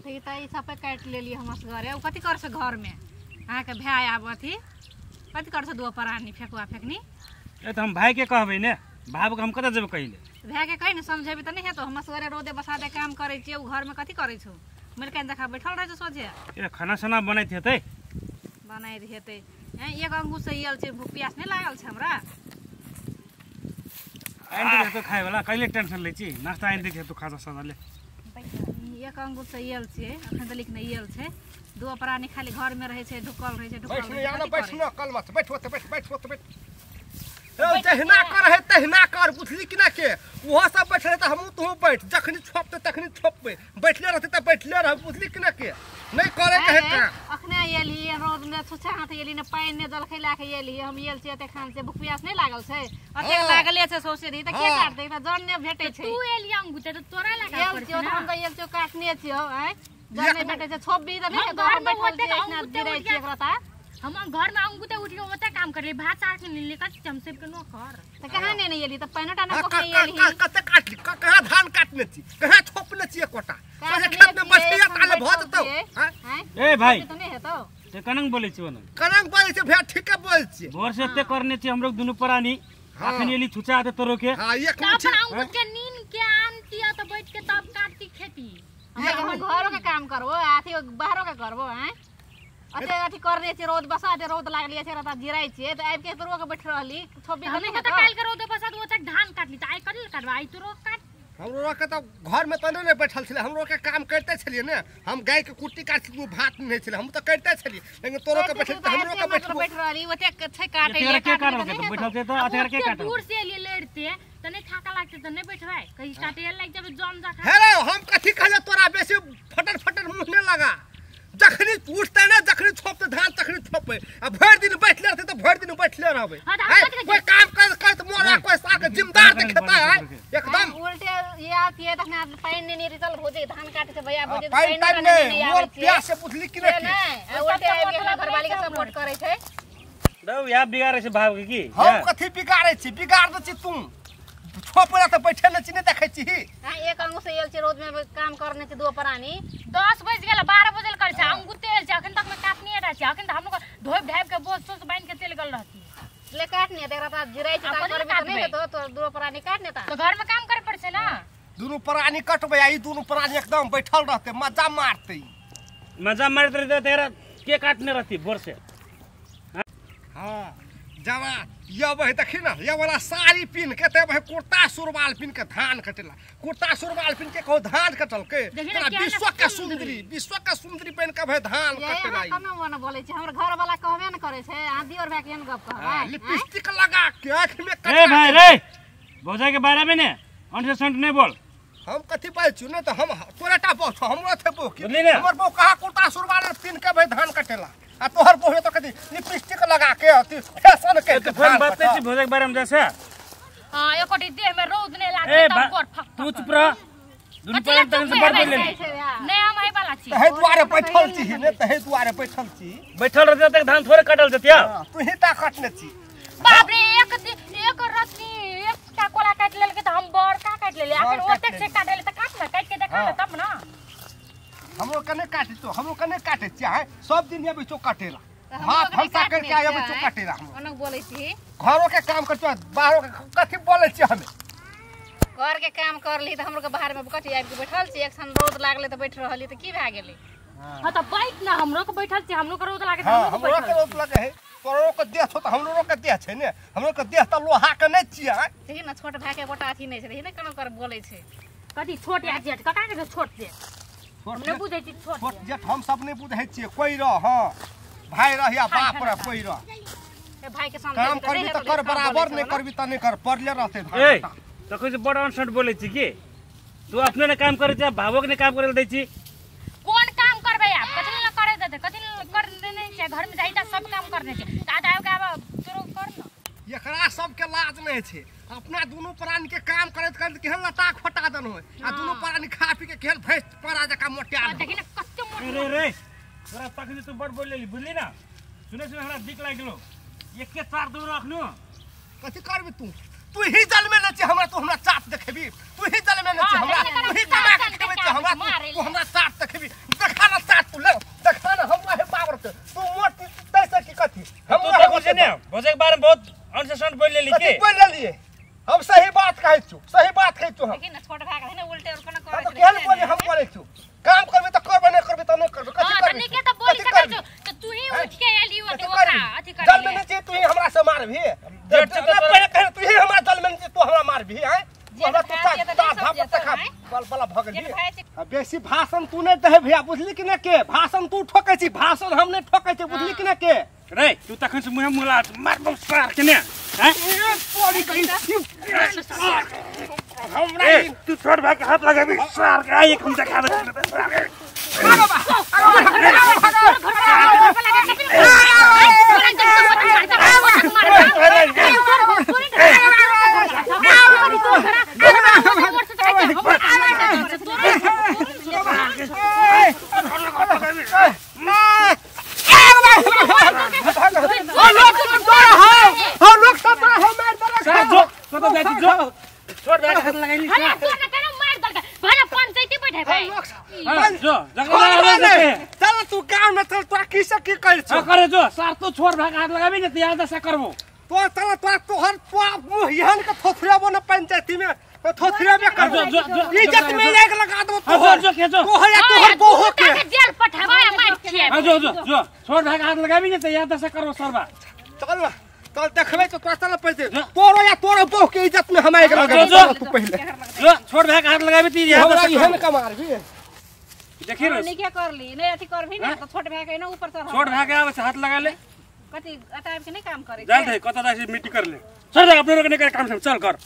थी त ई सब काट लेली हमस घरे उ कथि कर से घर में आ के भाई आबथी कथि कर से दो परानी फेकुआ फेकनी ए त हम भाई के कहबै ने बाबू के हम कत जेबै कहिले भाई के कहि न समझेबी त नहीं है तो हमस घरे रोदे बसा दे काम करे छी उ घर में कथि करे छौ मिल के देखा बैठल रह सोचे ए खाना साना बनैत हेतै बनाइ हेतै एक अंगूर से यल छै भूख प्यास नहीं लागल छै हमरा आइन दे तो खाए वाला कहिले टेंशन लै छी नाश्ता आइन दे तो खाजा साजा ले एक अंगूर से यल छै अखन त लिख नहीं यल छै दो प्राणी खाली घर में रहे छै ढुकल रहे छै ढुकल बैठ न बैठ न कल मत बैठ ए तहना कर बुझली कि ना के वो सब बैठले त हम तू बैठ जखनी छोपते तखनी छोपबे बैठले रहते त बैठले रह बुझली कि ना के नहीं करे कहे का अखने येली रोद में छुछा हाथ येली ने पानी ने जल खैला के येली हम यल छै त खान से भूख प्यास नहीं लागल छै अते लागले छै सोचे दी त के काट दे त जन ने भेटै छै तू एली अंगू त तोरा लगा यल छै हम त यल छै काटने छियो हैं जन ने भेटै छै छोबी त नहीं घर बैठल छै इतना गिरै छै एकरा ता हम घर में अंगू त उठियो ओते काम करले भात चाट के ले कत हम सब के नो कर त कहां ने येली त पानी टाना को येली कते काटली कहां धान काटने छी कहां छोपने छी कोटा सोचे खेत में बसिया ताले भत तो ए भाई तो नहीं है तो ते कनंग बोलै छी ओने कनंग बोलै छै भैया ठीक बोलै छी भोर से ते करने छी हमरो दुनु प्राणी अखन एली छुचा आते तोरो के हां एक अपन अंगू के नीन के आनती त बैठ के तब काटती खेती हम घरों के काम करबो आथी बाहरों के करबो हैं अते अथी करने छी रोद बसा दे रोद लागली छै रता जिराई छै त आब के तोरो के बैठ रहली छोबी हम नहीं त काल के रोदे बसा दो तक धान काटली त आई कल काटवा आई तोरो काट हमरो के तो घर में तने नहीं बैठल छले हमरो के काम करते छलिए ने हम गाय के कुट्टी काट के भात नहीं छले हम तो करते छलिए लेकिन तोरो के बैठल त हमरो के बैठ रहली ओते छै काटे तेरे के काटो के तो बैठल छै तो अतेर के काटो दूर से लिए लड़ते त नहीं थाका लागते त नहीं बैठवाए कहीं काटे लाग जब जम जा हेलो हम कथि कहले तोरा बेसी फटर मुंह में लगा जखनी उठते ना जखनी छोपते धान तखनी छोपे आ भर दिन बैठले रहते तो भर दिन बैठले रहबे कोई काम कर त मोरा कोई साग जिम्मेदार देखता है एकदम उल्टे ये आती है तखना पानी नहीं रिजल हो जे धान काटे से भैया हो जे पानी नहीं मोर प्यास से बुझली कि नहीं उल्टे आबि के घरवाली के सपोर्ट करे छै दौ या बिगाड़े छै भाव के की हम कथि बिगाड़े छी बिगाड़ दे छी तू छोपला त बैठे न छी ने देखै छी एक अंगू से यल छै रोद में काम करने छै दो प्राणी 10 बज गेल 12 बजे कर छै अंगू तेल छै अखन तक में काटनी है छै अखन त हम लोग धोइ ढाब के बोझ सोच बांध के चल गेल रहती ले काटनी है तेरा ता जिराई छै ता करबे त नहीं तो दो प्राणी काटने ता तो घर में काम करे पड़ छै ना दुनु प्राणी कटबे आई दुनु प्राणी एकदम बैठल रहते मजा मारते मजा मारत रहे तेरा के काटने रहती भोर से हां जवा ये वही देखी ना ये वाला साड़ी पहन के ते वही कुर्ता सुरवाल पहन के धान कटेला कुर्ता सुरवाल पहन के को धान कटल के विश्व का सुंदरी पहन के भाई धान कटेला ये कनो वन बोले छै हमर घर वाला कहबे न करे छै आंधी और भाई केन गप कहबा लिपस्टिक लगा के आंख में ए भाई रे भौजा के बारे में ने अंठ संठ नहीं बोल हम कथि पाइ छु न त हम तोरेटा बोछ हमरो थे बो के बुझली ने हमर बो कहा कुर्ता सुरवाल पहन के भाई धान कटेला आ तोहर बोहे तो कथि लिपस्टिक लगा के फैशन के तो फोन बात छी भौजा के बारे में जैसे हां एकोटी देह में रोद नहीं लागे तब कोट फक तू चुप रह दुनु पर तन से बात बोल ले नहीं हम आई वाला छी तहे दुआरे बैठल छी ने तहे दुआरे बैठल छी बैठल रहते तक धान थोड़े कटल जतिया तू ही ता काटने छी बाप रे एक रत्नी एक का कोला काट लेल के त हम बड़ का काट लेले आखिर ओते से काट ले त काट ना काट के देखा तब ना हमरो कने काटे तो हमरो कने काटे चाहे सब दिन ये बिचो काटेला हां फंसा करके आए बिचो काटेला हम ओना बोले छी घरों के काम करतो बाहरों के कथि बोले छी हमें घर के काम कर ली त हमरो के बाहर में कथि आबि के बैठल छी एक सन रोद लागले त बैठ रहली त की भए गेलै हां त बैठ ना हमरो के बैठल छी हमरो के रोद लागे त हमरो के रोद लगे है तोरो के देह छ त हमरो के देह छै ने हमरो के देह त लोहा के नै छियै ठीक न छोट भाई के गोटा अथी नै छै ने कोनो कर बोले छै कथि छोट या जेठ कका के छोट जे हम नै बुझै छी छोट जेठ हम सब नै बुझै छियै कोई रह हां भाई रह या बाप रह कोई रह ए भाई के सामने काम करबी त कर बराबर नै करबी त नै कर पड़ले रहते ए त कोइ बड़ अनसट बोलै छी की तू अपने ने काम करे छ भावो के ने काम करे दै छी कोन काम करबे आप कथि न करे देते कथि कर देने छै घर में जाइता सब काम करने छै दादा के अब तोरो कर न एकरा सब के लाज नै छै अपना दोनों प्राणी के काम करत करत केहन लता फटा दन होय आ दोनों प्राणी खा पी के केहन भैंस परा जका मोटिया देखि न कते मोट रे रे तोरा तखनी तू बड़ बोल लेली बुझली ना सुने हमरा दिक लाग गेलो एक के चार दूर रखनु कथि करबी तू ही जल में न छै हमरा तो हमरा चाट देखबी तू ही जल में न छै हमरा तू ही दबा के खेबे छै हमरा तू हमरा चाट देखबी काम करबे त करबे नहीं करबे त नहीं करबे कथि हां करबे तनी के त बोली सकै छ त तू ही उठ के एली कथि ओकरा अथि कर जल में नहीं तू ही हमरा से मार भी पहले कह तू ही हमरा जल में तू हमरा मार भी हैं हमरा तू बल बला भगल भी बेसी भाषण तू नहीं दे भैया बुझली कि ना के भाषण तू ठोकै छी भाषण हम नहीं ठोकै छी बुझली कि ना के रे तू तखन से मुहे मुला मारबो सार के ने हैं पड़ी कहीं हमरा ए तू छोड़ भाग हाथ लगाबी सार के एक हम देखा दे छोड़ भाग हाथ लगाइली अरे तू न केना मार दल भला पंचायती बैठे भाई जो जगह चल तू गांव में चल तू किसे की कर छ करे जो सार तो छोड़ भाग हाथ लगाबी ने त याद से करबो तो चल तोहर मुंह यहन के थोथरियाबो न पंचायती में थोथरियाबे कर इज्जत में लेके लगा दो जो खेचो तोहर बहु के जेल पठावा मार छिए जो छोड़ भाग हाथ लगाबी ने त याद से करबो सरबा चल ना चल देखबे तो चल पड़ते तोरो या तोरो बहु के इज्जत में हमारे लगा तू पहले जो छोड़ भाग हाथ लगाबी ती याद से यहन का मार भी देखी रे नहीं क्या कर ली नहीं अथी कर भी ना तो छोट भाई के ना ऊपर चढ़ छोड़ भाग आवे से हाथ लगा ले कथी टाइम के नहीं काम करे जान दे कत दासी मिट्टी कर ले चल अपने लोग ने काम चल कर